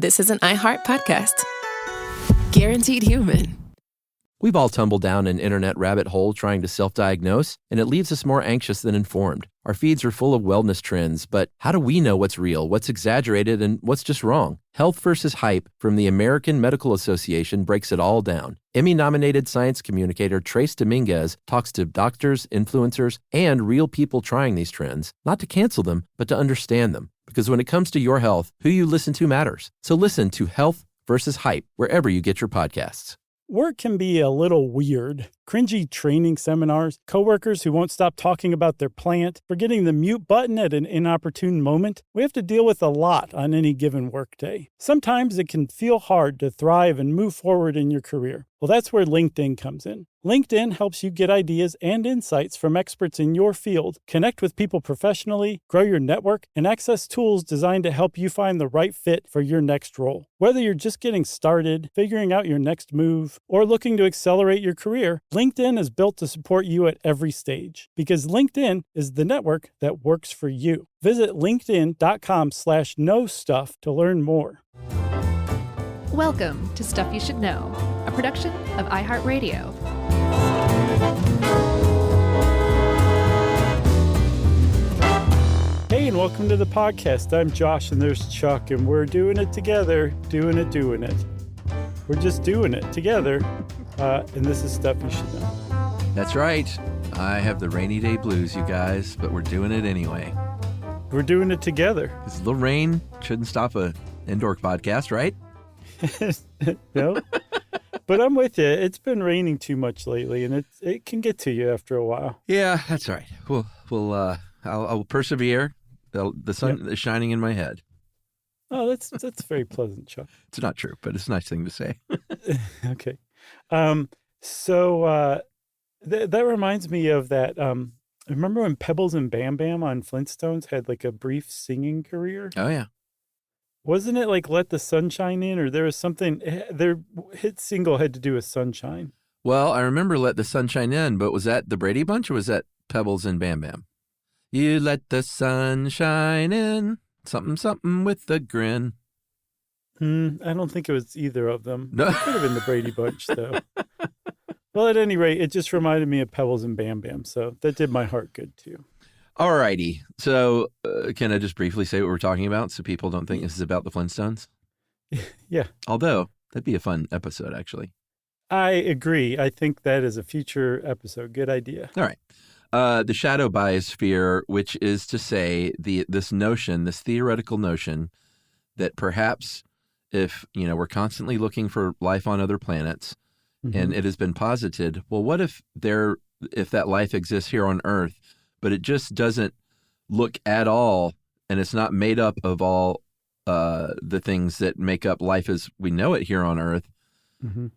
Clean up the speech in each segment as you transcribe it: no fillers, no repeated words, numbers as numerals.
This is an iHeart podcast. Guaranteed human. We've all tumbled down an internet rabbit hole trying to self-diagnose, and it leaves us more anxious than informed. Our feeds are full of wellness trends, but how do we know what's real, what's exaggerated, and what's just wrong? Health versus Hype from the American Medical Association breaks it all down. Emmy-nominated science communicator Trace Dominguez talks to doctors, influencers, and real people trying these trends, not to cancel them, but to understand them. Because when it comes to your health, who you listen to matters. So listen to Health versus Hype wherever you get your podcasts. Work can be a little weird. Cringy training seminars, coworkers who won't stop talking about their plant, forgetting the mute button at an inopportune moment. We have to deal with a lot on any given workday. Sometimes it can feel hard to thrive and move forward in your career. Well, that's where LinkedIn comes in. LinkedIn helps you get ideas and insights from experts in your field, connect with people professionally, grow your network, and access tools designed to help you find the right fit for your next role. Whether you're just getting started, figuring out your next move, or looking to accelerate your career, LinkedIn is built to support you at every stage because LinkedIn is the network that works for you. Visit linkedin.com/knowstuff to learn more. Welcome to Stuff You Should Know, a production of iHeartRadio. Hey, and welcome to the podcast. I'm Josh, and there's Chuck, and we're doing it together, doing it. We're just doing it together, and this is Stuff You Should Know. That's right. I have the rainy day blues, you guys, but we're doing it anyway. We're doing it together. Because a little rain shouldn't stop a indoor podcast, right? No, but I'm with you. It's been raining too much lately, and it can get to you after a while. Yeah, that's right. I'll persevere. The sun is shining in my head. Oh, that's very pleasant, Chuck. It's not true, but it's a nice thing to say. Okay. So that reminds me of that. Remember when Pebbles and Bam Bam on Flintstones had like a brief singing career? Oh, yeah. Wasn't it like Let the Sunshine In, or there was something, their hit single had to do with sunshine? Well, I remember Let the Sunshine In, but was that the Brady Bunch or was that Pebbles and Bam Bam? You let the sunshine in, something with a grin. I don't think it was either of them. No. It could have been the Brady Bunch, though. Well, at any rate, it just reminded me of Pebbles and Bam Bam, so that did my heart good, too. All righty. So can I just briefly say what we're talking about so people don't think this is about the Flintstones? Yeah. Although, that'd be a fun episode, actually. I agree. I think that is a future episode. Good idea. All right. The shadow biosphere, which is to say this theoretical notion that perhaps if, we're constantly looking for life on other planets, and it has been posited, well, what if that life exists here on Earth, but it just doesn't look at all, and it's not made up of all the things that make up life as we know it here on Earth.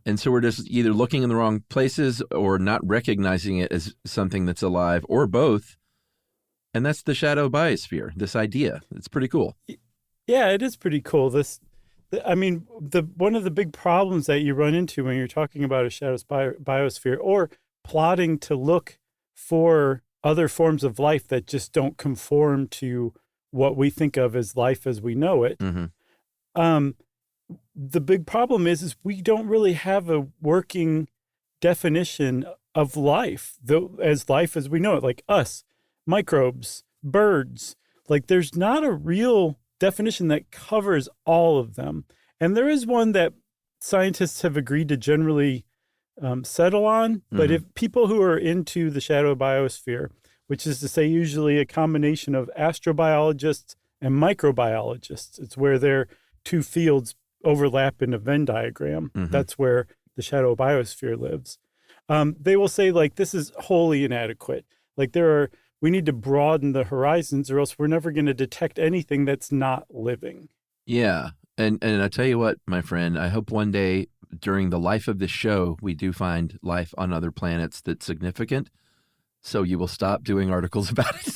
And so we're just either looking in the wrong places or not recognizing it as something that's alive, or both. And that's the shadow biosphere, this idea. It's pretty cool. Yeah, it is pretty cool. One of the big problems that you run into when you're talking about a shadow biosphere or plotting to look for other forms of life that just don't conform to what we think of as life as we know it. The big problem is we don't really have a working definition of life, as life as we know it, like us, microbes, birds. Like there's not a real definition that covers all of them. And there is one that scientists have agreed to generally settle on. But if people who are into the shadow biosphere, which is to say usually a combination of astrobiologists and microbiologists, it's where their two fields overlap in a Venn diagram. That's where the shadow biosphere lives. They will say, like, this is wholly inadequate. Like we need to broaden the horizons or else we're never going to detect anything that's not living. Yeah. And I tell you what, my friend, I hope one day during the life of this show, we do find life on other planets that's significant. So you will stop doing articles about it.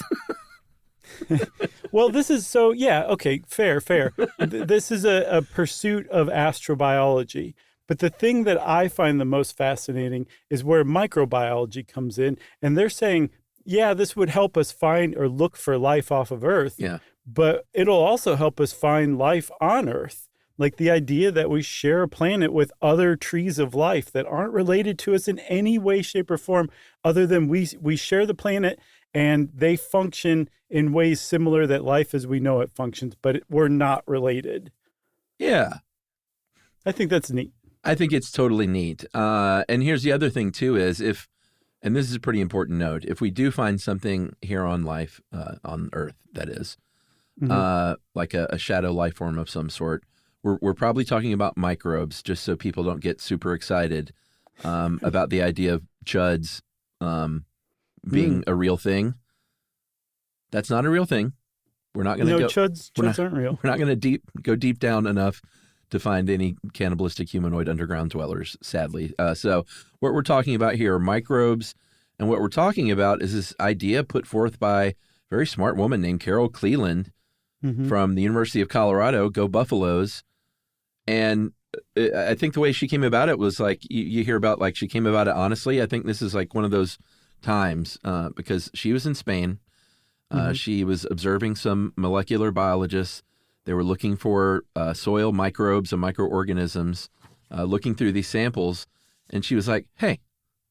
Well, this is fair. This is a pursuit of astrobiology. But the thing that I find the most fascinating is where microbiology comes in. And they're saying, yeah, this would help us find or look for life off of Earth. Yeah. But it'll also help us find life on Earth. Like the idea that we share a planet with other trees of life that aren't related to us in any way, shape, or form, other than we share the planet and they function in ways similar that life as we know it functions, but we're not related. Yeah. I think that's neat. I think it's totally neat. And here's the other thing, too, is and this is a pretty important note, if we do find something here on life, on Earth, that is, like a shadow life form of some sort, we're probably talking about microbes, just so people don't get super excited about the idea of chuds being a real thing. That's not a real thing. We're not going to go. Chuds aren't real. We're not going to go deep down enough to find any cannibalistic humanoid underground dwellers, sadly. So what we're talking about here are microbes, and what we're talking about is this idea put forth by a very smart woman named Carol Cleland from the University of Colorado. Go Buffaloes! And I think the way she came about it was like you hear about, like, she came about it honestly. I think this is like one of those times because she was in Spain. She was observing some molecular biologists. They were looking for soil microbes and microorganisms, looking through these samples. And she was like, hey.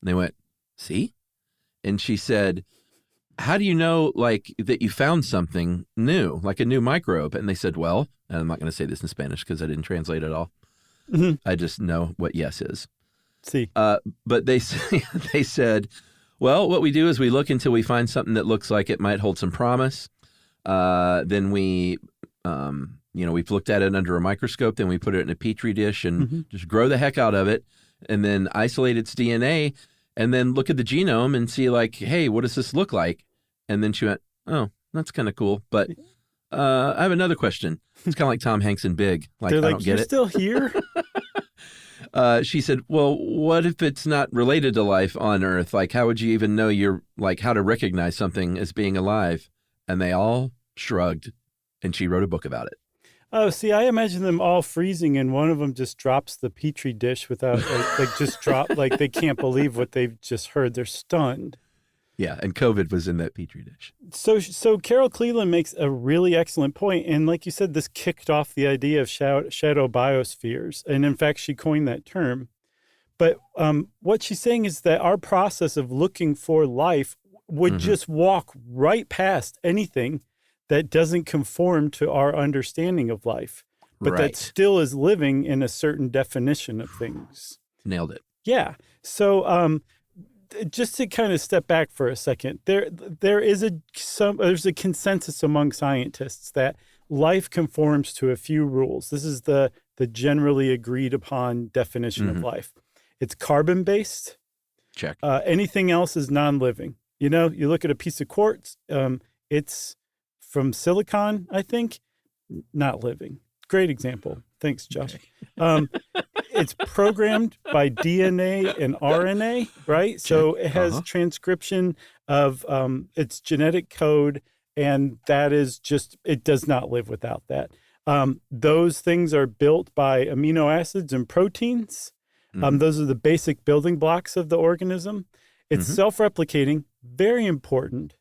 And they went, see? And she said, how do you know, like, that you found something new, like a new microbe? And they said, well, and I'm not going to say this in Spanish because I didn't translate it all. I just know what yes is. See. But they said, well, what we do is we look until we find something that looks like it might hold some promise. Then we, we've looked at it under a microscope. Then we put it in a petri dish and just grow the heck out of it, and then isolate its DNA, and then look at the genome and see, like, hey, what does this look like? And then she went, oh, that's kind of cool. But I have another question. It's kind of like Tom Hanks in Big. Like, they're I like, don't get you're it. still here? She said, well, what if it's not related to life on Earth? Like, how would you even know how to recognize something as being alive? And they all shrugged, and she wrote a book about it. Oh, see, I imagine them all freezing, and one of them just drops the petri dish without, like they can't believe what they've just heard. They're stunned. Yeah, and COVID was in that petri dish. So Carol Cleland makes a really excellent point, and like you said, this kicked off the idea of shadow biospheres, and in fact, she coined that term. But what she's saying is that our process of looking for life would just walk right past anything that doesn't conform to our understanding of life, but that still is living in a certain definition of things. Nailed it. Yeah. So just to kind of step back for a second, there's a consensus among scientists that life conforms to a few rules. This is the generally agreed upon definition of life. It's carbon-based. Check. Anything else is non-living. You look at a piece of quartz, it's from silicon, I think, not living. Great example. Thanks, Josh. Okay. It's programmed by DNA and RNA, right? Check. So it has transcription of its genetic code, and that is just, it does not live without that. Those things are built by amino acids and proteins. Those are the basic building blocks of the organism. It's self-replicating, very important.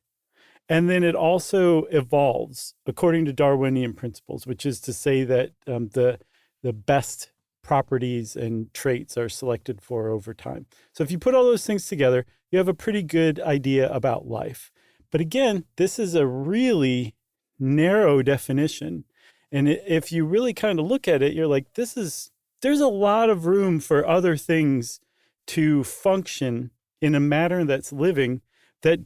And then it also evolves according to Darwinian principles, which is to say that the best properties and traits are selected for over time. So if you put all those things together, you have a pretty good idea about life. But again, this is a really narrow definition. And if you really kind of look at it, you're like, there's a lot of room for other things to function in a manner that's living, that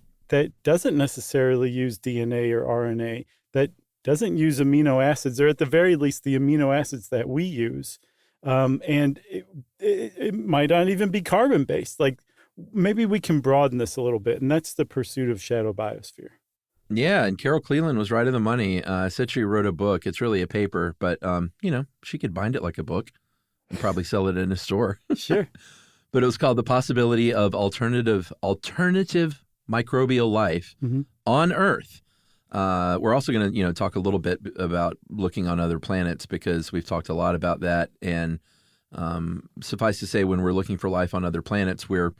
doesn't necessarily use DNA or RNA, that doesn't use amino acids, or at the very least, the amino acids that we use. And it might not even be carbon-based. Like, maybe we can broaden this a little bit, and that's the pursuit of shadow biosphere. Yeah, and Carol Cleland was right in the money. Said she wrote a book. It's really a paper, but, she could bind it like a book and probably sell it in a store. Sure. But it was called The Possibility of Alternative Microbial Life on Earth. We're also going to, talk a little bit about looking on other planets, because we've talked a lot about that. And suffice to say, when we're looking for life on other planets, we're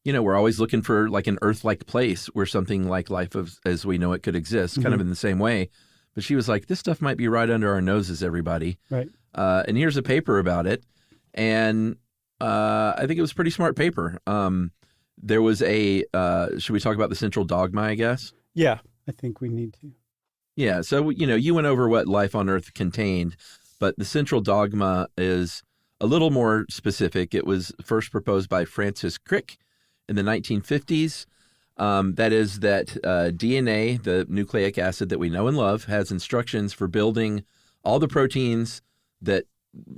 always looking for like an Earth-like place where something like life as we know it could exist, kind of in the same way. But she was like, this stuff might be right under our noses, everybody. Right. And here's a paper about it. And I think it was a pretty smart paper. There was should we talk about the central dogma, I guess? Yeah, I think we need to. Yeah. So, you went over what life on Earth contained, but the central dogma is a little more specific. It was first proposed by Francis Crick in the 1950s. That is that DNA, the nucleic acid that we know and love, has instructions for building all the proteins that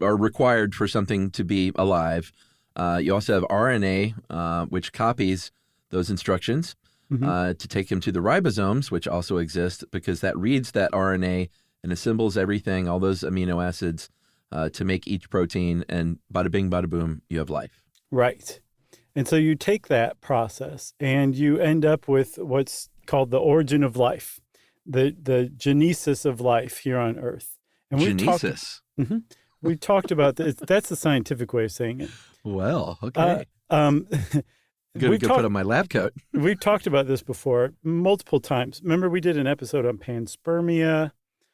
are required for something to be alive. You also have RNA, which copies those instructions to take them to the ribosomes, which also exist because that reads that RNA and assembles everything, all those amino acids, to make each protein. And bada bing, bada boom, you have life. Right. And so you take that process and you end up with what's called the origin of life, the genesis of life here on Earth. And Genesis. We talked about this. That's the scientific way of saying it. Well, okay. Go put on my lab coat. We've talked about this before multiple times. Remember, we did an episode on panspermia.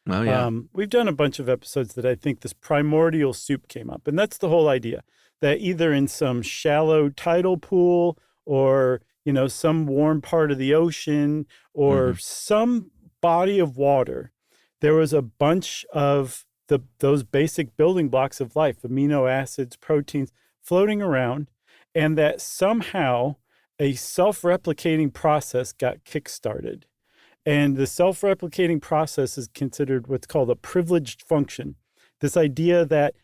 Oh, yeah. We've done a bunch of episodes that I think this primordial soup came up. And that's the whole idea, that either in some shallow tidal pool or, some warm part of the ocean or some body of water, there was a bunch of those basic building blocks of life, amino acids, proteins, floating around, and that somehow a self-replicating process got kickstarted. And the self-replicating process is considered what's called a privileged function. This idea that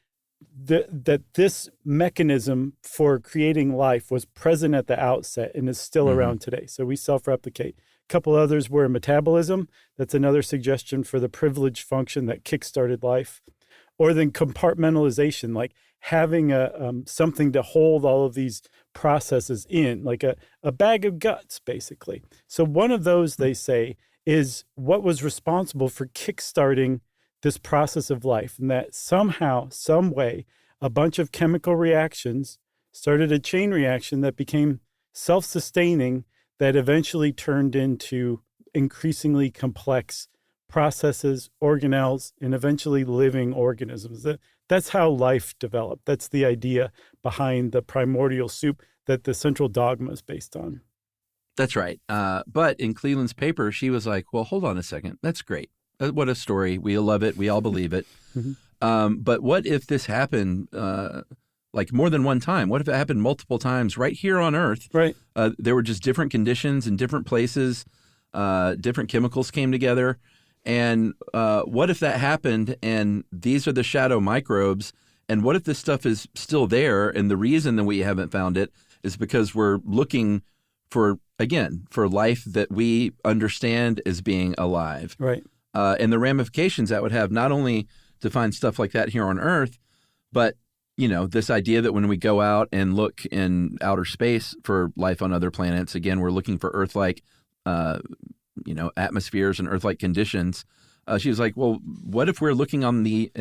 this mechanism for creating life was present at the outset and is still around today. So we self-replicate. A couple others were metabolism. That's another suggestion for the privileged function that kickstarted life. Or then compartmentalization, like having something to hold all of these processes in, like a bag of guts, basically. So one of those, they say, is what was responsible for kickstarting this process of life, and that somehow, some way, a bunch of chemical reactions started a chain reaction that became self-sustaining, that eventually turned into increasingly complex processes, organelles, and eventually living organisms. That's how life developed. That's the idea behind the primordial soup that the central dogma is based on. That's right. But in Cleland's paper, she was like, well, hold on a second. That's great. What a story. We love it. We all believe it. But what if this happened like more than one time? What if it happened multiple times right here on Earth? Right. There were just different conditions in different places. Different chemicals came together. And what if that happened and these are the shadow microbes? And what if this stuff is still there? And the reason that we haven't found it is because we're looking for life that we understand as being alive. Right. And the ramifications that would have not only to find stuff like that here on Earth, but, this idea that when we go out and look in outer space for life on other planets, again, we're looking for Earth-like, atmospheres and Earth-like conditions. She was like, well, what if we're looking on the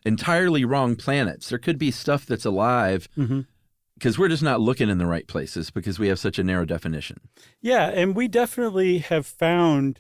entirely wrong planets? There could be stuff that's alive because we're just not looking in the right places because we have such a narrow definition. Yeah, and we definitely have found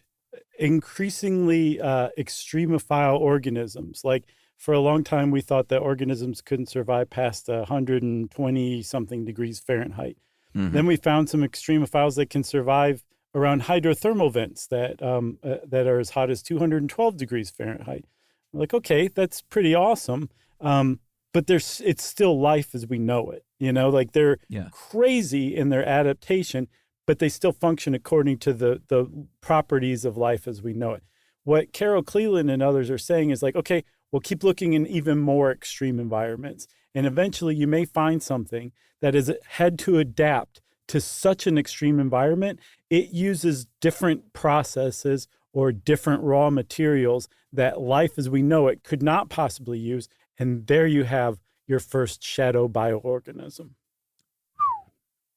increasingly extremophile organisms. Like for a long time, we thought that organisms couldn't survive past 120-something degrees Fahrenheit. Then we found some extremophiles that can survive around hydrothermal vents that are as hot as 212 degrees Fahrenheit. We're like, okay, that's pretty awesome. But it's still life as we know it. Like they're crazy in their adaptation, but they still function according to the properties of life as we know it. What Carol Cleland and others are saying is like, okay, we'll keep looking in even more extreme environments. And eventually you may find something that has had to adapt to such an extreme environment. It uses different processes or different raw materials that life as we know it could not possibly use. And there you have your first shadow bioorganism.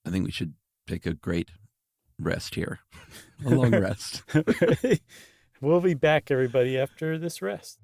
I think we should take a great rest here. A long rest. We'll be back, everybody, after this rest.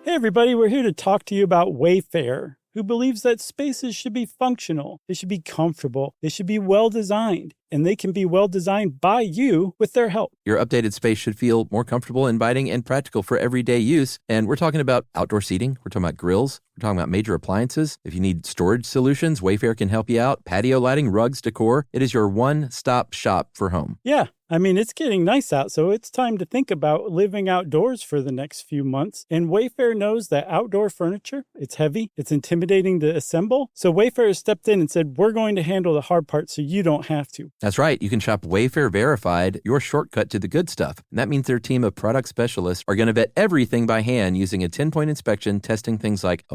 Hey everybody, we're here to talk to you about Wayfair, who believes that spaces should be functional, they should be comfortable, they should be well-designed, and they can be well-designed by you with their help. Your updated space should feel more comfortable, inviting, and practical for everyday use. And we're talking about outdoor seating. We're talking about grills. We're talking about major appliances. If you need storage solutions, Wayfair can help you out. Patio lighting, rugs, decor. It is your one-stop shop for home. Yeah, I mean, it's getting nice out, so it's time to think about living outdoors for the next few months. And Wayfair knows that outdoor furniture, it's heavy, it's intimidating to assemble. So Wayfair has stepped in and said, we're going to handle the hard part so you don't have to. That's right. You can shop Wayfair Verified, your shortcut to the good stuff. And that means their team of product specialists are going to vet everything by hand using a 10-point inspection, testing things like,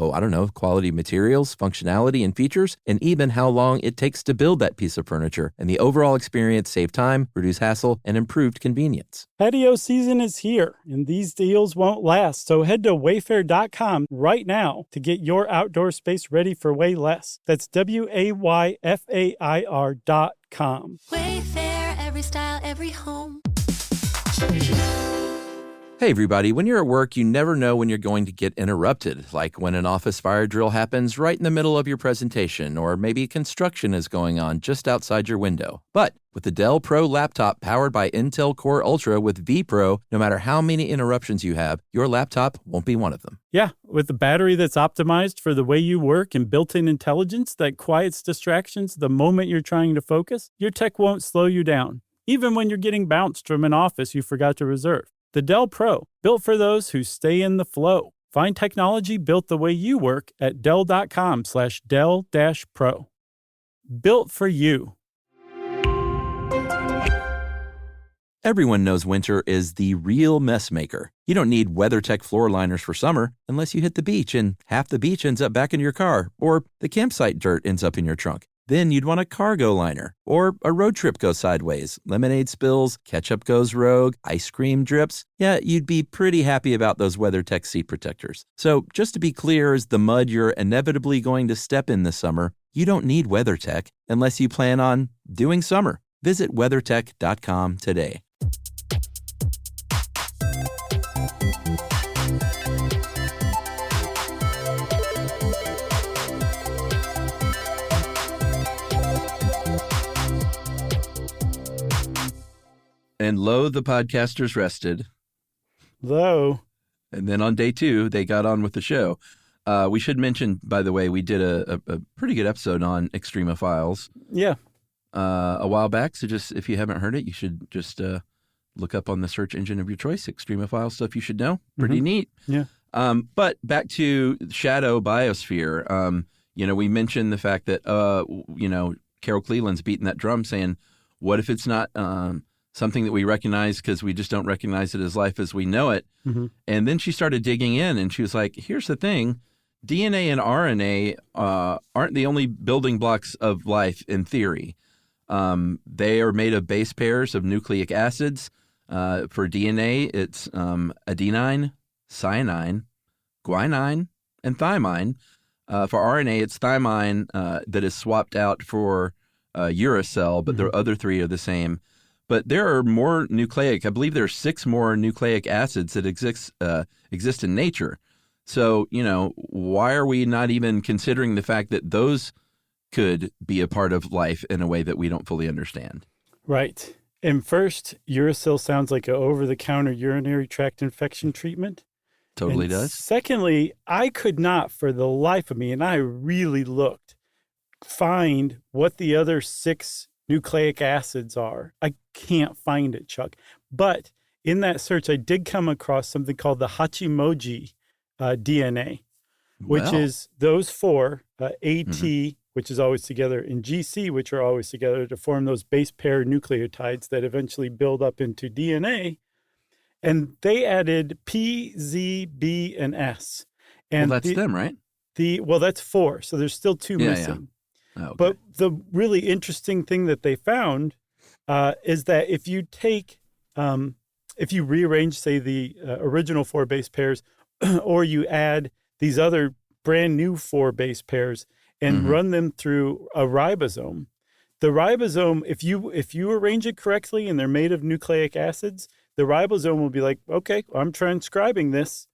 quality materials, functionality, and features, and even how long it takes to build that piece of furniture. And the overall experience save time, reduce hassle, and improved convenience. Patio season is here, and these deals won't last. So head to wayfair.com right now to get your outdoor space ready for way less. That's WAYFAIR.com. Wayfair, every style, every home. Hey everybody, when you're at work, you never know when you're going to get interrupted, like when an office fire drill happens right in the middle of your presentation, or maybe construction is going on just outside your window. But with the Dell Pro laptop powered by Intel Core Ultra with vPro, no matter how many interruptions you have, your laptop won't be one of them. Yeah, with a battery that's optimized for the way you work and built-in intelligence that quiets distractions the moment you're trying to focus, your tech won't slow you down, even when you're getting bounced from an office you forgot to reserve. The Dell Pro, built for those who stay in the flow. Find technology built the way you work at Dell.com/Dell-Pro. Built for you. Everyone knows winter is the real mess maker. You don't need WeatherTech floor liners for summer unless you hit the beach and half the beach ends up back in your car, or the campsite dirt ends up in your trunk. Then you'd want a cargo liner, or a road trip goes sideways, lemonade spills, ketchup goes rogue, ice cream drips. Yeah, you'd be pretty happy about those WeatherTech seat protectors. So just to be clear, as the mud you're inevitably going to step in this summer, you don't need WeatherTech unless you plan on doing summer. Visit WeatherTech.com today. And lo, the podcasters rested. Lo. And then on day 2, they got on with the show. We should mention, by the way, we did a pretty good episode on Extremophiles. Yeah. A while back. So just if you haven't heard it, you should just look up on the search engine of your choice, Extremophiles stuff you should know. Pretty neat. Yeah. But back to Shadow Biosphere. We mentioned the fact that, Carol Cleland's beating that drum saying, what if it's not something that we recognize because we just don't recognize it as life as we know it. Mm-hmm. And then she started digging in and she was like, here's the thing. DNA and RNA aren't the only building blocks of life in theory. They are made of base pairs of nucleic acids. For DNA, it's adenine, cyanine, guanine, and thymine. For RNA, it's thymine that is swapped out for uracil, but the other 3 are the same. But there are more nucleic. I believe there are 6 more nucleic acids that exist in nature. So, why are we not even considering the fact that those could be a part of life in a way that we don't fully understand? Right. And first, uracil sounds like an over-the-counter urinary tract infection treatment. Totally and does. Secondly, I could not, for the life of me, and I really looked, find what the other 6 nucleic acids are. I can't find it, Chuck. But in that search, I did come across something called the Hachimoji DNA, which is those 4, AT, which is always together, and GC, which are always together to form those base pair nucleotides that eventually build up into DNA. And they added P, Z, B, and S. And that's them, right? That's 4. So there's still 2 missing. Yeah. Oh, okay. But the really interesting thing that they found is that if you take, if you rearrange, say, the original 4 base pairs, or you add these other brand new 4 base pairs and run them through a ribosome, the ribosome, if you arrange it correctly and they're made of nucleic acids, the ribosome will be like, okay, I'm transcribing this.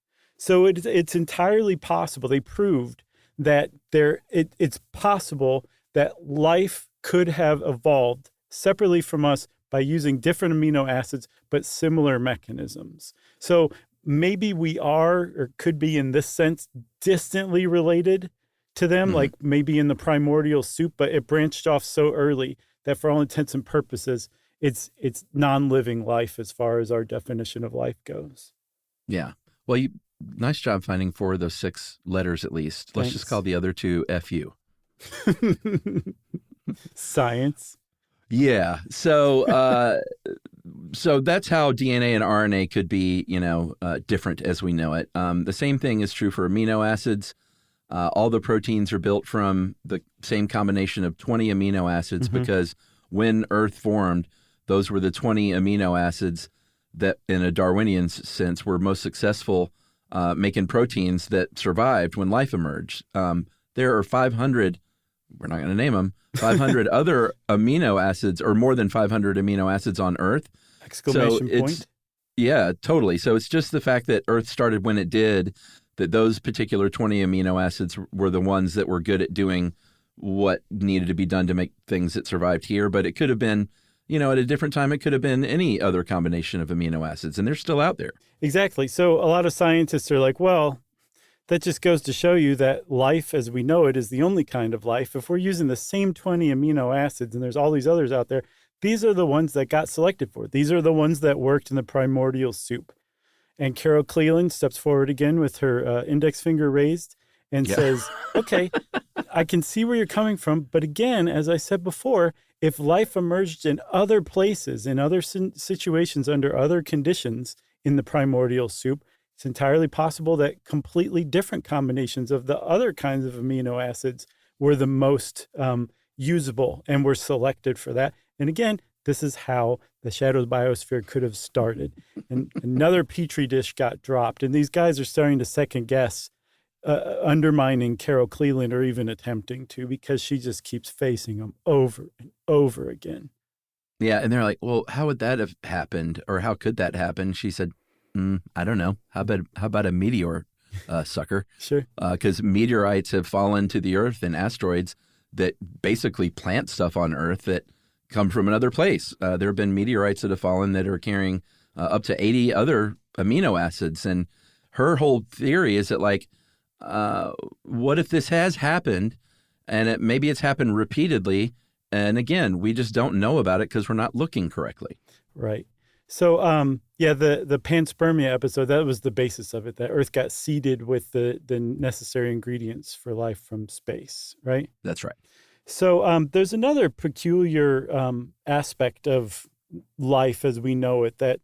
So it's entirely possible. They proved that it's possible that life could have evolved separately from us by using different amino acids, but similar mechanisms. So maybe we are, or could be in this sense, distantly related to them, like maybe in the primordial soup, but it branched off so early that for all intents and purposes, it's non-living life as far as our definition of life goes. Yeah. Well, nice job finding 4 of those 6 letters at least. Let's just call the other 2 FU. Science. Yeah. So so that's how DNA and RNA could be, different as we know it. The same thing is true for amino acids. All the proteins are built from the same combination of 20 amino acids because when Earth formed, those were the 20 amino acids that, in a Darwinian sense, were most successful making proteins that survived when life emerged. There are 500, we're not going to name them, 500 other amino acids, or more than 500 amino acids on Earth. Exclamation point. Yeah, totally. So it's just the fact that Earth started when it did, that those particular 20 amino acids were the ones that were good at doing what needed to be done to make things that survived here. But it could have been, at a different time, it could have been any other combination of amino acids, and they're still out there. Exactly. So a lot of scientists are like, well, that just goes to show you that life as we know it is the only kind of life. If we're using the same 20 amino acids and there's all these others out there, these are the ones that got selected for. These are the ones that worked in the primordial soup. And Carol Cleland steps forward again with her index finger raised and says, okay, I can see where you're coming from. But again, as I said before, if life emerged in other places, in other situations, under other conditions in the primordial soup, it's entirely possible that completely different combinations of the other kinds of amino acids were the most usable and were selected for that. And again, this is how the Shadows Biosphere could have started. And another Petri dish got dropped. And these guys are starting to second guess, undermining Carol Cleland, or even attempting to, because she just keeps facing them over and over again. Yeah. And they're like, well, how would that have happened? Or how could that happen? She said, I don't know. How about a meteor, sucker? Sure. Because meteorites have fallen to the Earth, and asteroids that basically plant stuff on Earth that come from another place. There have been meteorites that have fallen that are carrying up to 80 other amino acids. And her whole theory is that, like, what if this has happened, and maybe it's happened repeatedly, and again, we just don't know about it because we're not looking correctly. Right. So, the panspermia episode, that was the basis of it, that Earth got seeded with the necessary ingredients for life from space, right? That's right. So there's another peculiar aspect of life as we know it that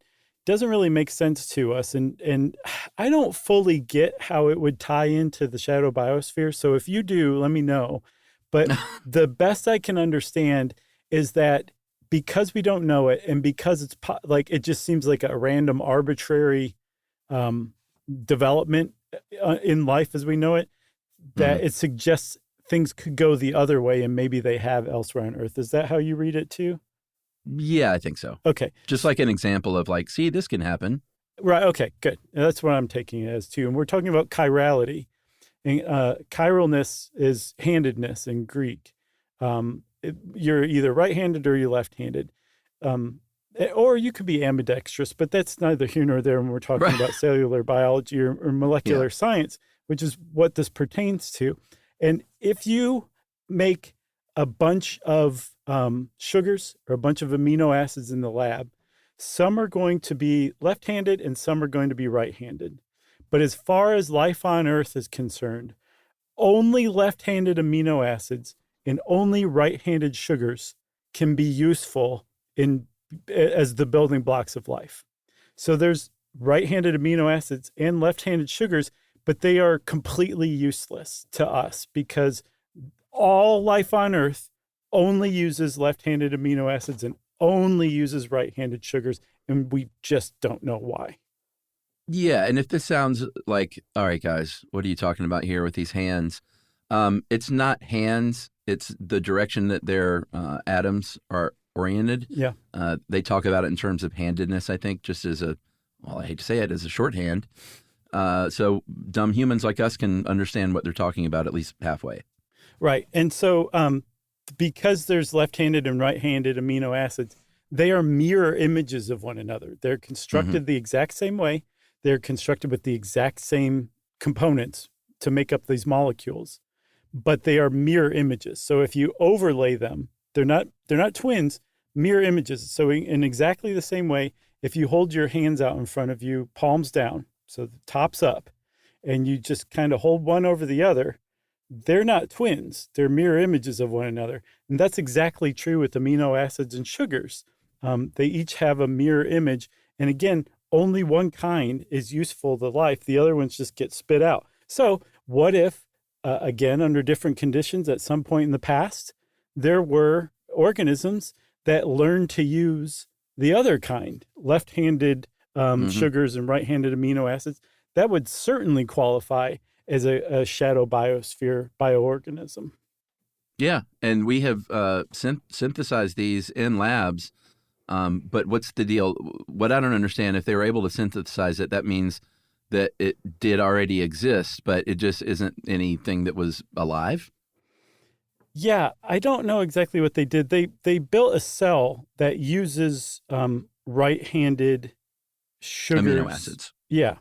doesn't really make sense to us. And I don't fully get how it would tie into the shadow biosphere. So if you do, let me know. But the best I can understand is that because we don't know it, and because it's it just seems like a random arbitrary development in life as we know it, that it suggests things could go the other way, and maybe they have elsewhere on Earth. Is that how you read it too? Yeah, I think so. Okay. Just like an example of, like, see, this can happen. Right. Okay, good. That's what I'm taking it as too. And we're talking about chirality. And chiralness is handedness in Greek. You're either right-handed or you're left-handed. Or you could be ambidextrous, but that's neither here nor there when we're talking about cellular biology or molecular science, which is what this pertains to. And if you make a bunch of sugars or a bunch of amino acids in the lab, some are going to be left-handed and some are going to be right-handed. But as far as life on Earth is concerned, only left-handed amino acids and only right-handed sugars can be useful as the building blocks of life. So there's right-handed amino acids and left-handed sugars, but they are completely useless to us because all life on Earth only uses left-handed amino acids and only uses right-handed sugars, and we just don't know why. Yeah, and if this sounds like, all right, guys, what are you talking about here with these hands? It's not hands. It's the direction that their atoms are oriented. Yeah. They talk about it in terms of handedness, I think, just as I hate to say it, as a shorthand. So dumb humans like us can understand what they're talking about at least halfway. Right. And so because there's left-handed and right-handed amino acids, they are mirror images of one another. They're constructed the exact same way. They're constructed with the exact same components to make up these molecules, but they are mirror images. So if you overlay them, they're not twins, mirror images. So in exactly the same way, if you hold your hands out in front of you, palms down, so the top's up, and you just kind of hold one over the other, they're not twins. They're mirror images of one another. And that's exactly true with amino acids and sugars. They each have a mirror image. And again, only one kind is useful to life. The other ones just get spit out. So what if, again, under different conditions at some point in the past, there were organisms that learned to use the other kind, left-handed sugars and right-handed amino acids? That would certainly qualify as a shadow biosphere bioorganism. Yeah, and we have synthesized these in labs. But what's the deal? What I don't understand, if they were able to synthesize it, that means that it did already exist, but it just isn't anything that was alive? Yeah, I don't know exactly what they did. They built a cell that uses right-handed sugars. Amino acids. Yeah.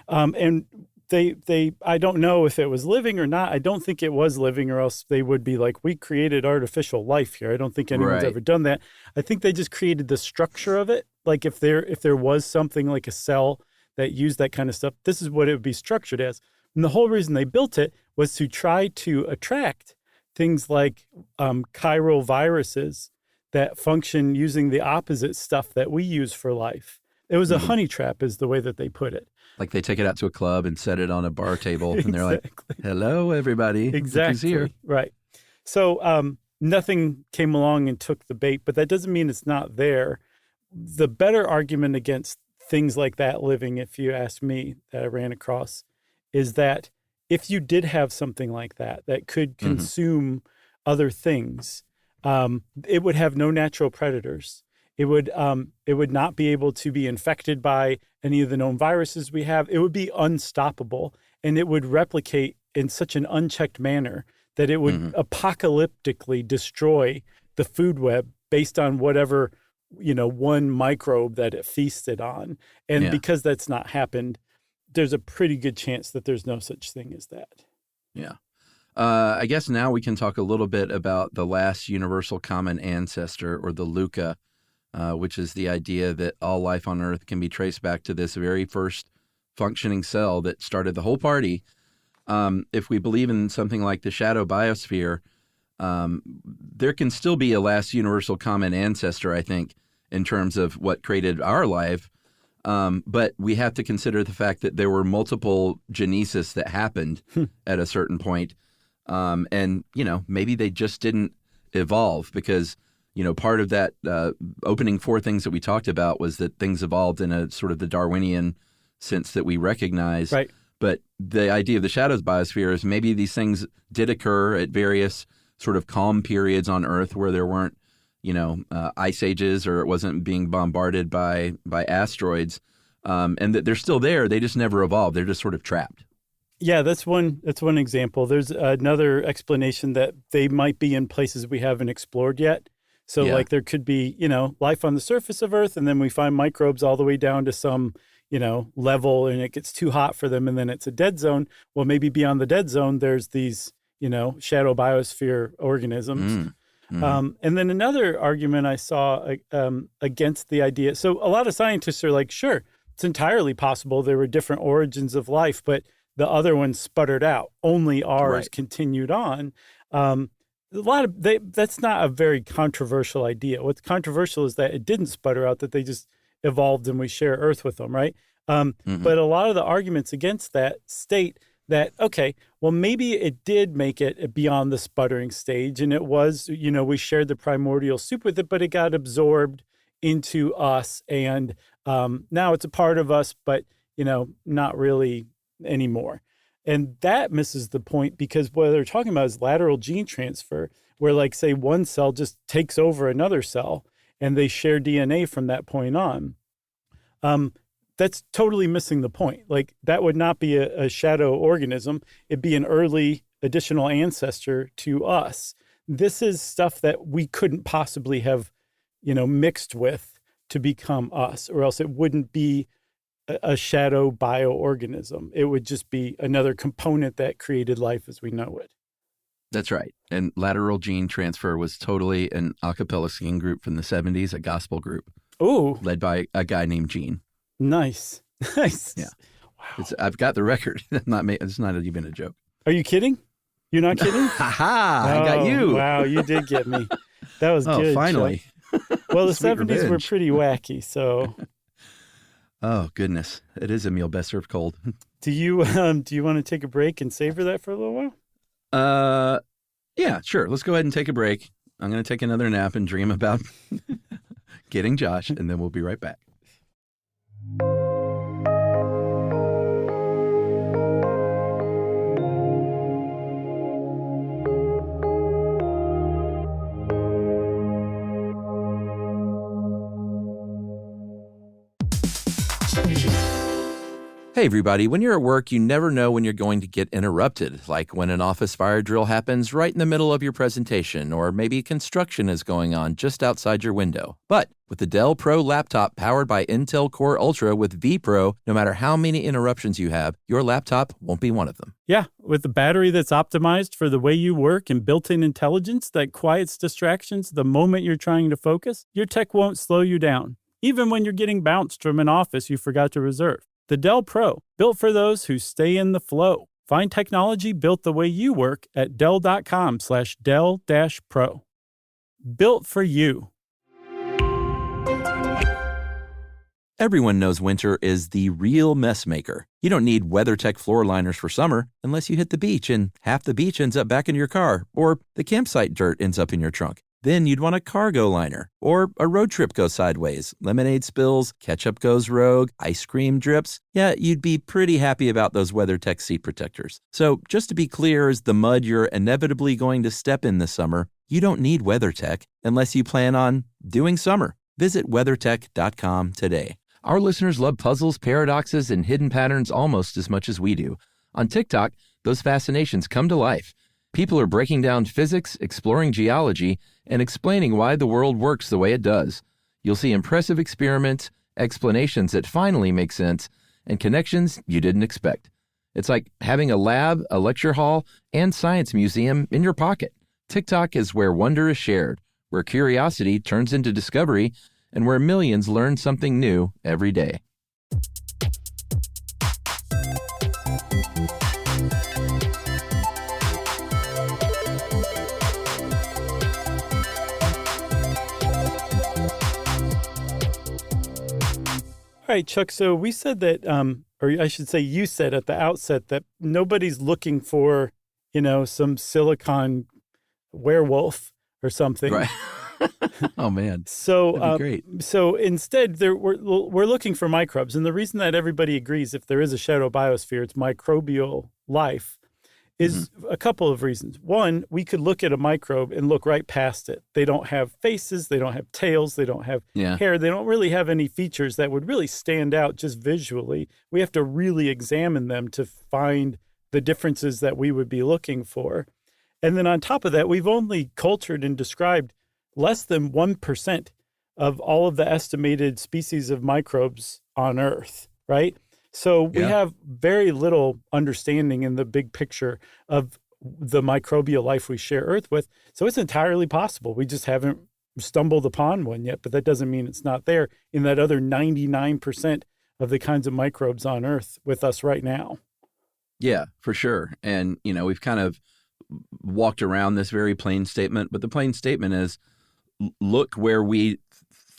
And they I don't know if it was living or not. I don't think it was living, or else they would be like, we created artificial life here. I don't think anyone's ever done that. I think they just created the structure of it. Like if there was something like a cell that used that kind of stuff, this is what it would be structured as. And the whole reason they built it was to try to attract things like chiral viruses that function using the opposite stuff that we use for life. It was a honey trap is the way that they put it. Like they take it out to a club and set it on a bar table, and they're like, hello, everybody. Exactly. Here. Right. So nothing came along and took the bait, but that doesn't mean it's not there. The better argument against things like that living, if you ask me, that I ran across, is that if you did have something like that could consume other things, it would have no natural predators. It would not be able to be infected by any of the known viruses we have. It would be unstoppable, and it would replicate in such an unchecked manner that it would apocalyptically destroy the food web based on whatever, one microbe that it feasted on. And because that's not happened, there's a pretty good chance that there's no such thing as that. Yeah. I guess now we can talk a little bit about the last universal common ancestor, or the LUCA, which is the idea that all life on Earth can be traced back to this very first functioning cell that started the whole party. If we believe in something like the shadow biosphere, there can still be a last universal common ancestor, I think, in terms of what created our life. But we have to consider the fact that there were multiple genesis that happened at a certain point. And, maybe they just didn't evolve because, part of that opening four things that we talked about was that things evolved in a sort of the Darwinian sense that we recognize. Right. But the idea of the shadows biosphere is maybe these things did occur at various sort of calm periods on Earth where there weren't, ice ages, or it wasn't being bombarded by asteroids, and that they're still there. They just never evolved. They're just sort of trapped. Yeah, that's one example. There's another explanation that they might be in places we haven't explored yet. So like there could be, life on the surface of Earth, and then we find microbes all the way down to some, level, and it gets too hot for them, and then it's a dead zone. Well, maybe beyond the dead zone, there's these, shadow biosphere organisms. And then another argument I saw against the idea. So a lot of scientists are like, sure, it's entirely possible there were different origins of life, but the other ones sputtered out. Only ours continued on. That's not a very controversial idea. What's controversial is that it didn't sputter out, that they just evolved and we share Earth with them, right? But a lot of the arguments against that state that, okay, well, maybe it did make it beyond the sputtering stage, and it was, we shared the primordial soup with it, but it got absorbed into us, and now it's a part of us, but, not really anymore. And that misses the point, because what they're talking about is lateral gene transfer, where, like, say, one cell just takes over another cell, and they share DNA from that point on. that's totally missing the point. Like that would not be a shadow organism. It'd be an early additional ancestor to us. This is stuff that we couldn't possibly have, mixed with to become us, or else it wouldn't be a shadow bioorganism. It would just be another component that created life as we know it. That's right. And lateral gene transfer was totally an a cappella singing group from the 70s, a gospel group. Oh, led by a guy named Gene. Nice. Nice. Yeah. Wow. I've got the record. It's not even a joke. Are you kidding? You're not kidding? Ha! I got you. Wow, you did get me. That was good. Finally. Well, the Sweet 70s were revenge. pretty wacky, so. Oh, goodness. It is a meal best served cold. Do you want to take a break and savor that for a little while? Yeah, sure. Let's go ahead and take a break. I'm going to take another nap and dream about getting Josh, and then we'll be right back. Hey, everybody. When you're at work, you never know when you're going to get interrupted, like when an office fire drill happens right in the middle of your presentation, or maybe construction is going on just outside your window. But with the Dell Pro laptop powered by Intel Core Ultra with vPro, no matter how many interruptions you have, your laptop won't be one of them. Yeah, with a battery that's optimized for the way you work and built-in intelligence that quiets distractions the moment you're trying to focus, your tech won't slow you down, even when you're getting bounced from an office you forgot to reserve. The Dell Pro, built for those who stay in the flow. Find technology built the way you work at Dell.com/Dell-Pro. Built for you. Everyone knows winter is the real mess maker. You don't need WeatherTech floor liners for summer unless you hit the beach and half the beach ends up back in your car, or the campsite dirt ends up in your trunk. Then you'd want a cargo liner, or a road trip goes sideways, lemonade spills, ketchup goes rogue, ice cream drips. Yeah, you'd be pretty happy about those WeatherTech seat protectors. So just to be clear, as the mud you're inevitably going to step in this summer, you don't need WeatherTech unless you plan on doing summer. Visit WeatherTech.com today. Our listeners love puzzles, paradoxes, and hidden patterns almost as much as we do. On TikTok, those fascinations come to life. People are breaking down physics, exploring geology, and explaining why the world works the way it does. You'll see impressive experiments, explanations that finally make sense, and connections you didn't expect. It's like having a lab, a lecture hall, and science museum in your pocket. TikTok is where wonder is shared, where curiosity turns into discovery, and where millions learn something new every day. All right, Chuck, so we said that, or I should say you said at the outset that nobody's looking for, some silicon werewolf or something. Right. Oh, man. So, That'd be great. So instead, we're looking for microbes. And the reason that everybody agrees if there is a shadow biosphere, it's microbial life, is a couple of reasons. One, we could look at a microbe and look right past it. They don't have faces, they don't have tails, they don't have hair, they don't really have any features that would really stand out just visually. We have to really examine them to find the differences that we would be looking for. And then on top of that, we've only cultured and described less than 1% of all of the estimated species of microbes on Earth, right? So we have very little understanding in the big picture of the microbial life we share Earth with. So it's entirely possible. We just haven't stumbled upon one yet, but that doesn't mean it's not there in that other 99% of the kinds of microbes on Earth with us right now. Yeah, for sure. And, we've kind of walked around this very plain statement, but the plain statement is look where we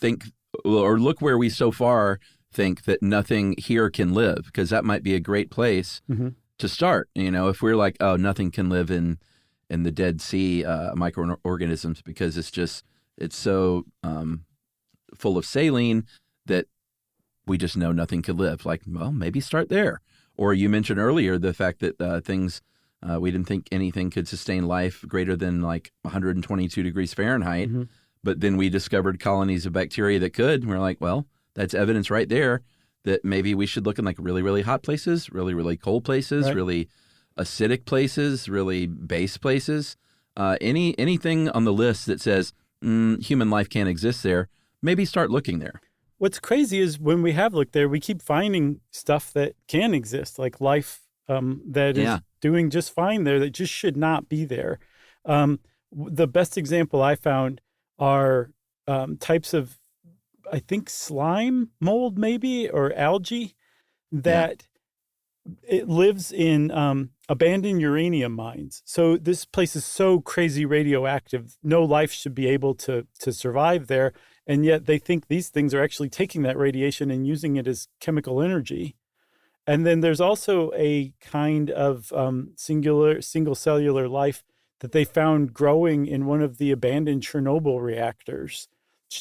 think, or look where we so far think that nothing here can live, because that might be a great place to start. If we're like, oh, nothing can live in the Dead Sea microorganisms because it's so full of saline that we just know nothing could live. Like, well, maybe start there. Or you mentioned earlier the fact that we didn't think anything could sustain life greater than like 122 degrees Fahrenheit. But then we discovered colonies of bacteria that could. And we're like, well, that's evidence right there that maybe we should look in like really, really hot places, really, really cold places, Right. really acidic places, really base places. Anything on the list that says human life can't exist there, maybe start looking there. What's crazy is when we have looked there, we keep finding stuff that can exist, like life that is Yeah. doing just fine there, that just should not be there. The best example I found are types of, I think, slime mold maybe, or algae that it lives in abandoned uranium mines. So this place is so crazy radioactive, no life should be able to survive there. And yet they think these things are actually taking that radiation and using it as chemical energy. And then there's also a kind of single cellular life that they found growing in one of the abandoned Chernobyl reactors.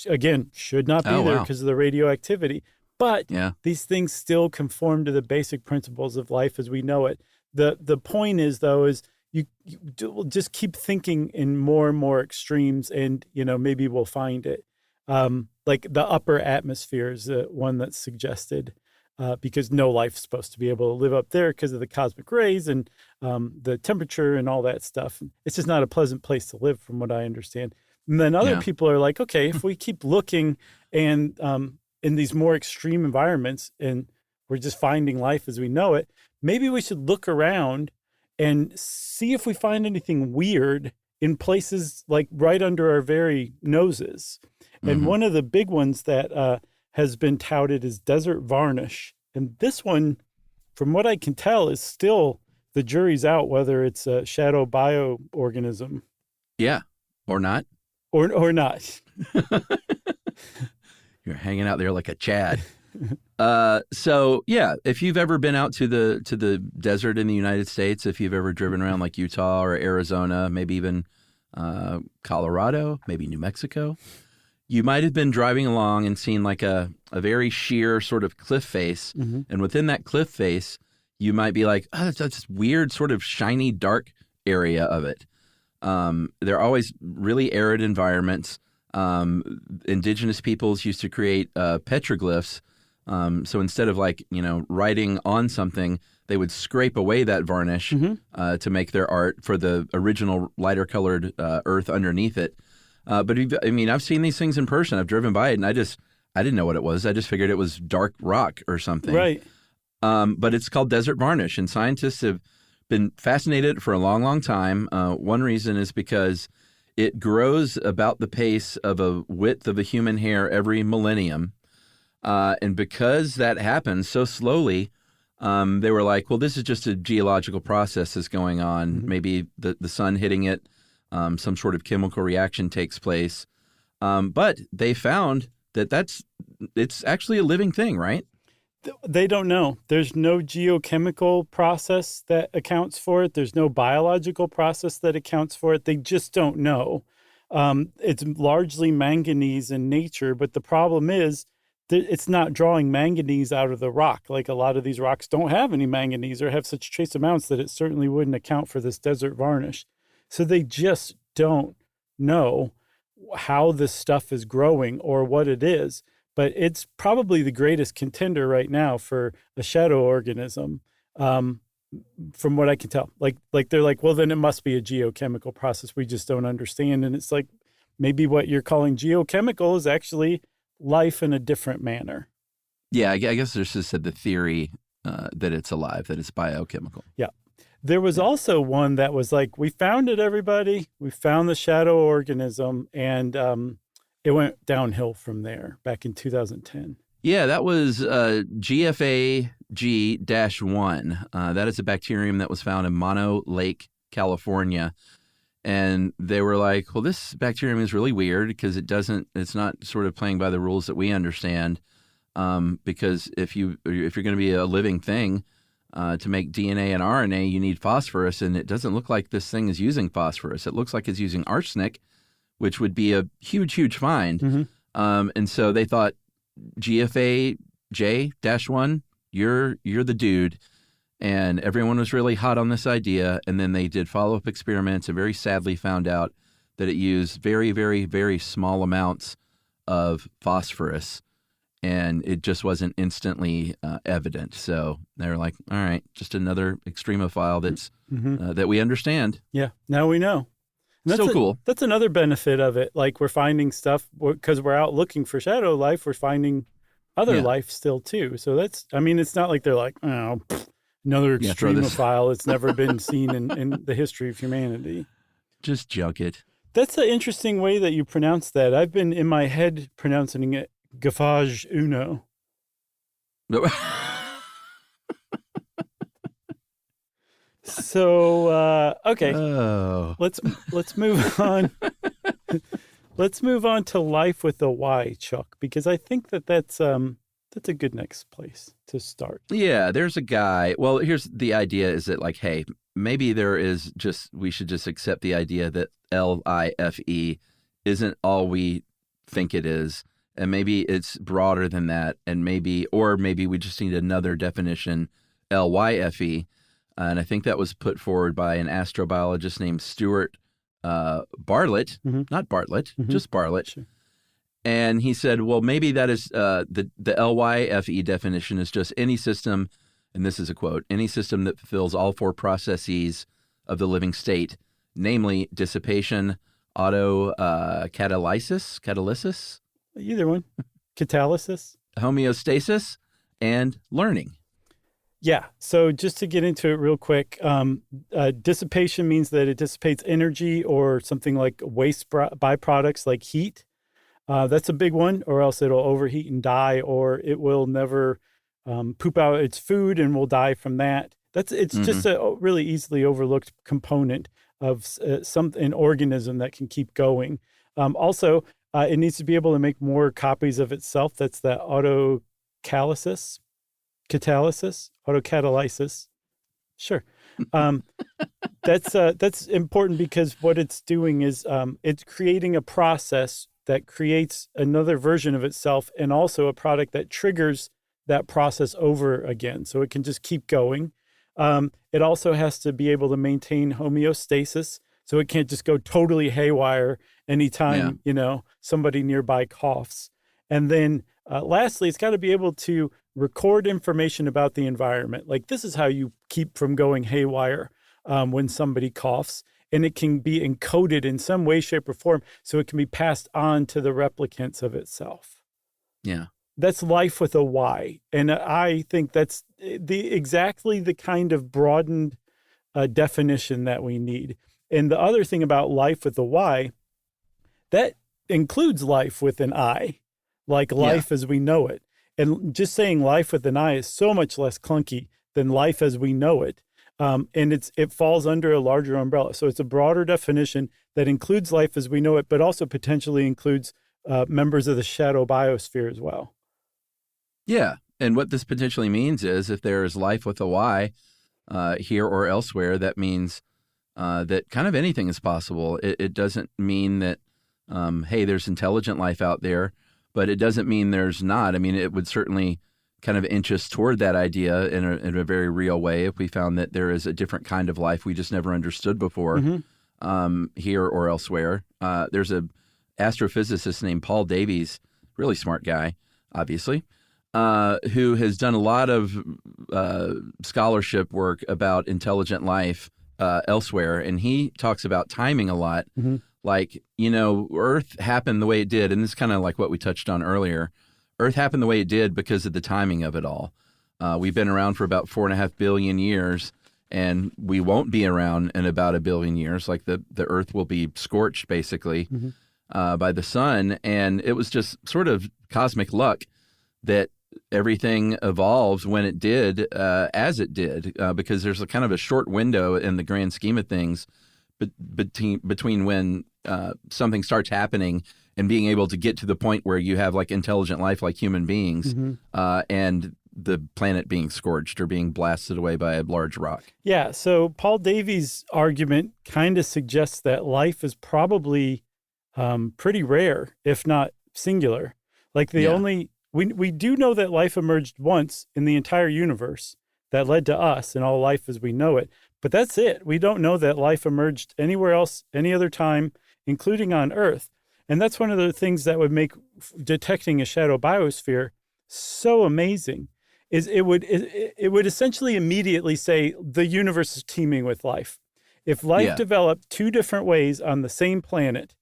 Again, should not be Oh, there wow. because of the radioactivity. But Yeah. these things still conform to the basic principles of life as we know it. The point is, though, is we'll just keep thinking in more and more extremes, and maybe we'll find it. Like the upper atmosphere is one that's suggested, because no life's supposed to be able to live up there because of the cosmic rays and the temperature and all that stuff. It's just not a pleasant place to live, from what I understand. And then other Yeah. people are like, okay, if we keep looking and in these more extreme environments and we're just finding life as we know it, maybe we should look around and see if we find anything weird in places like right under our very noses. And one of the big ones that has been touted is desert varnish. And this one, from what I can tell, is still the jury's out whether it's a shadow bioorganism Yeah. Or not. or not. You're hanging out there like a Chad. So yeah, if you've ever been out to the desert in the United States, if you've ever driven around like Utah or Arizona, maybe even Colorado, maybe New Mexico, you might have been driving along and seen like a very sheer sort of cliff face. And within that cliff face, you might be like, oh, that's this weird sort of shiny, dark area of it. They're always really arid environments. Indigenous peoples used to create petroglyphs. So instead of writing on something, they would scrape away that varnish to make their art for the original lighter colored earth underneath it. But I've seen these things in person. I've driven by it, and I didn't know what it was. I just figured it was dark rock or something. Right. But it's called desert varnish, and scientists have been fascinated for a long, long time. One reason is because it grows about the pace of a width of a human hair every millennium. And because that happens so slowly, they were like, well, this is just a geological process that's going on. Maybe the sun hitting it, some sort of chemical reaction takes place. But they found that it's actually a living thing, right? They don't know. There's no geochemical process that accounts for it. There's no biological process that accounts for it. They just don't know. It's largely manganese in nature, but the problem is it's not drawing manganese out of the rock. Like a lot of these rocks don't have any manganese or have such trace amounts that it certainly wouldn't account for this desert varnish. So they just don't know how this stuff is growing or what it is. But it's probably the greatest contender right now for a shadow organism, from what I can tell. Like they're like, well, then it must be a geochemical process we just don't understand. And it's like, maybe what you're calling geochemical is actually life in a different manner. Yeah, I guess there's just said the theory that it's alive, that it's biochemical. Yeah. There was also one that was like, we found it, everybody. We found the shadow organism, and it went downhill from there back in 2010. Yeah, that was GFAG-1. That is a bacterium that was found in Mono Lake, California. And they were like, well, this bacterium is really weird because it's not sort of playing by the rules that we understand. Because if you're going to be a living thing, to make DNA and RNA, you need phosphorus, and it doesn't look like this thing is using phosphorus. It looks like it's using arsenic, which would be a huge, huge find. And so they thought, GFAJ-1, you're the dude. And everyone was really hot on this idea. And then they did follow-up experiments and very sadly found out that it used very, very, very small amounts of phosphorus. and it just wasn't instantly evident. So they were like, all right, just another extremophile that's that we understand. Yeah, now we know. And Still cool. That's another benefit of it. Like we're finding stuff because we're out looking for shadow life. We're finding other life still too. So that's, I mean, it's not like they're like, oh, another extremophile. It's never been seen in the history of humanity. Just junk it. That's an interesting way that you pronounce that. I've been in my head pronouncing it Gafage Uno. So okay, let's move on. Let's move on to life with a Y, Chuck, because I think that's a good next place to start. Yeah, there's a guy. Well, here's the idea: is that like, hey, maybe we should just accept the idea that life isn't all we think it is, and maybe it's broader than that, and maybe we just need another definition, lyfe. And I think that was put forward by an astrobiologist named Stuart Bartlett, not Bartlett, just Bartlett. Sure. And he said, well, maybe that is the LYFE definition is just any system, and this is a quote, any system that fulfills all four processes of the living state, namely dissipation, catalysis, either one, catalysis, homeostasis, and learning. Yeah. So just to get into it real quick, dissipation means that it dissipates energy or something like waste byproducts like heat. That's a big one, or else it'll overheat and die, or it will never poop out its food and will die from that. It's just a really easily overlooked component of an organism that can keep going. Also, it needs to be able to make more copies of itself. That's the autocatalysis. Sure. That's important because what it's doing is it's creating a process that creates another version of itself and also a product that triggers that process over again. So it can just keep going. It also has to be able to maintain homeostasis. So it can't just go totally haywire anytime, somebody nearby coughs. And then lastly, it's got to be able to record information about the environment. Like this is how you keep from going haywire when somebody coughs. And it can be encoded in some way, shape, or form so it can be passed on to the replicants of itself. Yeah. That's life with a Y. And I think that's exactly the kind of broadened definition that we need. And the other thing about life with a Y, that includes life with an I, like life as we know it. And just saying life with an I is so much less clunky than life as we know it. And it falls under a larger umbrella. So it's a broader definition that includes life as we know it, but also potentially includes members of the shadow biosphere as well. Yeah. And what this potentially means is if there is life with a Y here or elsewhere, that means that kind of anything is possible. It doesn't mean that, hey, there's intelligent life out there, but it doesn't mean there's not. I mean, it would certainly kind of inch us toward that idea in a very real way if we found that there is a different kind of life we just never understood before here or elsewhere. There's a astrophysicist named Paul Davies, really smart guy, obviously, who has done a lot of scholarship work about intelligent life elsewhere. And he talks about timing a lot. Like, Earth happened the way it did. And this is kind of like what we touched on earlier. Earth happened the way it did because of the timing of it all. We've been around for about 4.5 billion years, and we won't be around in about 1 billion years. Like the Earth will be scorched, basically, by the sun. And it was just sort of cosmic luck that everything evolved when it did, as it did, because there's a kind of a short window in the grand scheme of things between when something starts happening and being able to get to the point where you have like intelligent life like human beings and the planet being scorched or being blasted away by a large rock. Yeah. So Paul Davies' argument kind of suggests that life is probably pretty rare, if not singular. Like we do know that life emerged once in the entire universe that led to us and all life as we know it. But that's it. We don't know that life emerged anywhere else, any other time, including on Earth. And that's one of the things that would make detecting a shadow biosphere so amazing is it would essentially immediately say the universe is teeming with life. If life developed two different ways on the same planet,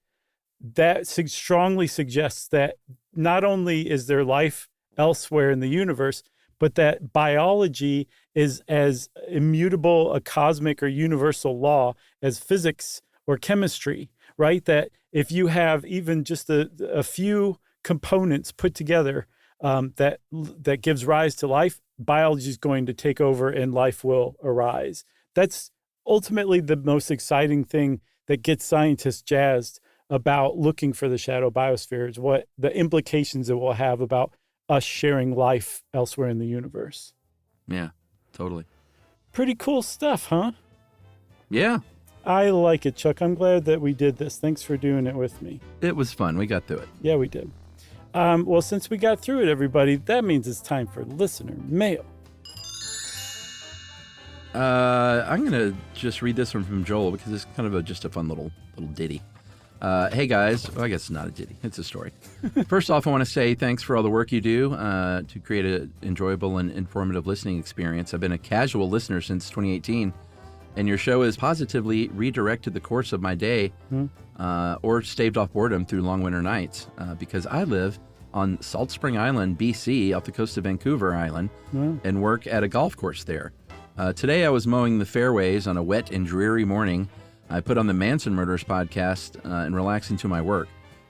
that strongly suggests that not only is there life elsewhere in the universe, but that biology is as immutable a cosmic or universal law as physics or chemistry, right? That if you have even just a few components put together that gives rise to life, biology is going to take over and life will arise. That's ultimately the most exciting thing that gets scientists jazzed about looking for the shadow biosphere, is what the implications it will have about us sharing life elsewhere in the universe. Yeah, totally. Pretty cool stuff, huh? Yeah. I like it, Chuck. I'm glad that we did this. Thanks for doing it with me. It was fun. We got through it. Yeah, we did. Well, since we got through it, everybody, that means it's time for listener mail. I'm going to just read this one from Joel because it's kind of just a fun little ditty. Hey guys, well, I guess it's not a ditty, it's a story. First off, I want to say thanks for all the work you do to create an enjoyable and informative listening experience. I've been a casual listener since 2018, and your show has positively redirected the course of my day or staved off boredom through long winter nights because I live on Salt Spring Island, BC, off the coast of Vancouver Island, and work at a golf course there. Today I was mowing the fairways on a wet and dreary morning. I put on the Manson Murders podcast and relaxed into my work.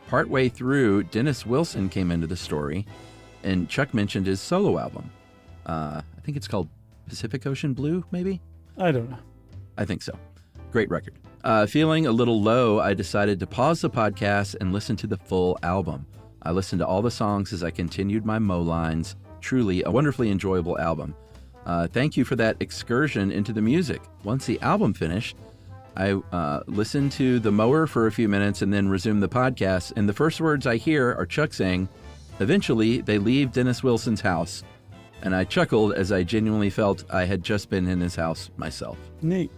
Partway through, Dennis Wilson came into the story, and Chuck mentioned his solo album. I think it's called Pacific Ocean Blue, maybe? I don't know. I think so. Great record. Feeling a little low, I decided to pause the podcast and listen to the full album. I listened to all the songs as I continued my mow lines. Truly a wonderfully enjoyable album. Thank you for that excursion into the music. Once the album finished, I listened to the mower for a few minutes and then resumed the podcast, and the first words I hear are Chuck saying, "Eventually, they leave Dennis Wilson's house." And I chuckled as I genuinely felt I had just been in his house myself. Neat.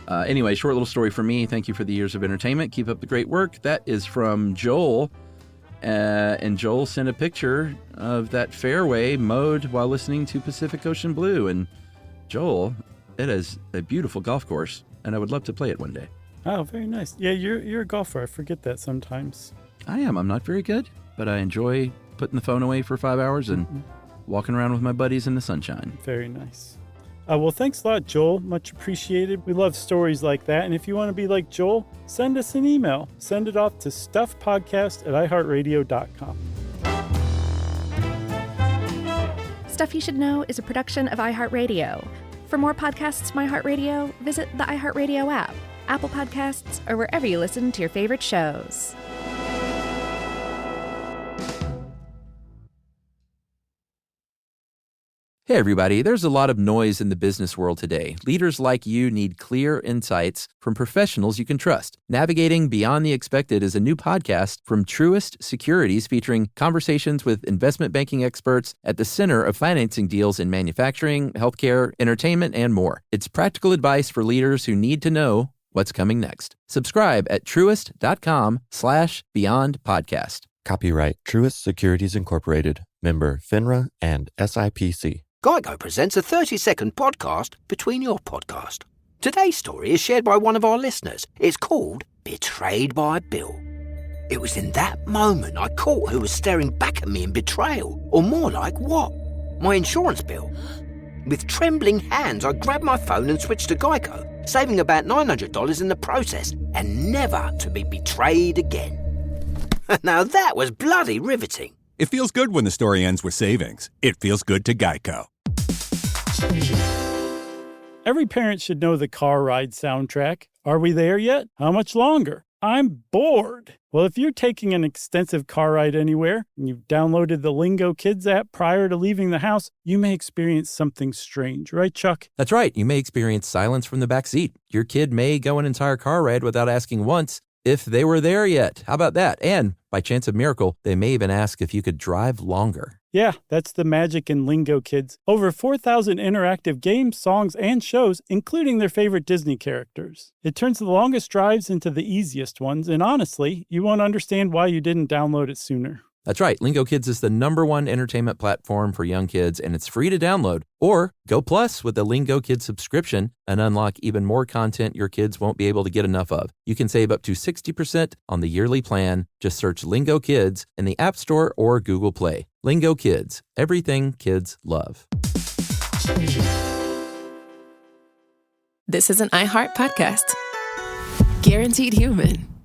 Anyway, short little story for me. Thank you for the years of entertainment. Keep up the great work. That is from Joel. And Joel sent a picture of that fairway mowed while listening to Pacific Ocean Blue. And Joel, it is a beautiful golf course, and I would love to play it one day. Oh, very nice. Yeah, you're a golfer. I forget that sometimes. I am. I'm not very good, but I enjoy putting the phone away for 5 hours and walking around with my buddies in the sunshine. Very nice. Well, thanks a lot, Joel. Much appreciated. We love stories like that. And if you want to be like Joel, send us an email. Send it off to stuffpodcast@iheartradio.com. Stuff You Should Know is a production of iHeartRadio. For more podcasts from iHeartRadio, visit the iHeartRadio app, Apple Podcasts, or wherever you listen to your favorite shows. Hey everybody, there's a lot of noise in the business world today. Leaders like you need clear insights from professionals you can trust. Navigating Beyond the Expected is a new podcast from Truist Securities featuring conversations with investment banking experts at the center of financing deals in manufacturing, healthcare, entertainment, and more. It's practical advice for leaders who need to know what's coming next. Subscribe at truist.com/Beyond Podcast. Copyright Truist Securities Incorporated, member FINRA and SIPC. Geico presents a 30-second podcast between your podcast. Today's story is shared by one of our listeners. It's called Betrayed by Bill. It was in that moment I caught who was staring back at me in betrayal, or more like what? My insurance bill. With trembling hands, I grabbed my phone and switched to Geico, saving about $900 in the process, and never to be betrayed again. Now that was bloody riveting. It feels good when the story ends with savings. It feels good to Geico. Every parent should know the car ride soundtrack. Are we there yet? How much longer? I'm bored. Well, if you're taking an extensive car ride anywhere and you've downloaded the Lingo Kids app prior to leaving the house, you may experience something strange, right, Chuck? That's right. You may experience silence from the back seat. Your kid may go an entire car ride without asking once if they were there yet. How about that? And by chance of miracle, they may even ask if you could drive longer. Yeah, that's the magic in Lingo Kids. Over 4,000 interactive games, songs, and shows, including their favorite Disney characters. It turns the longest drives into the easiest ones, and honestly, you won't understand why you didn't download it sooner. That's right. Lingo Kids is the #1 entertainment platform for young kids, and it's free to download. Or go plus with the Lingo Kids subscription and unlock even more content your kids won't be able to get enough of. You can save up to 60% on the yearly plan. Just search Lingo Kids in the App Store or Google Play. Lingo Kids, everything kids love. This is an iHeart podcast. Guaranteed human.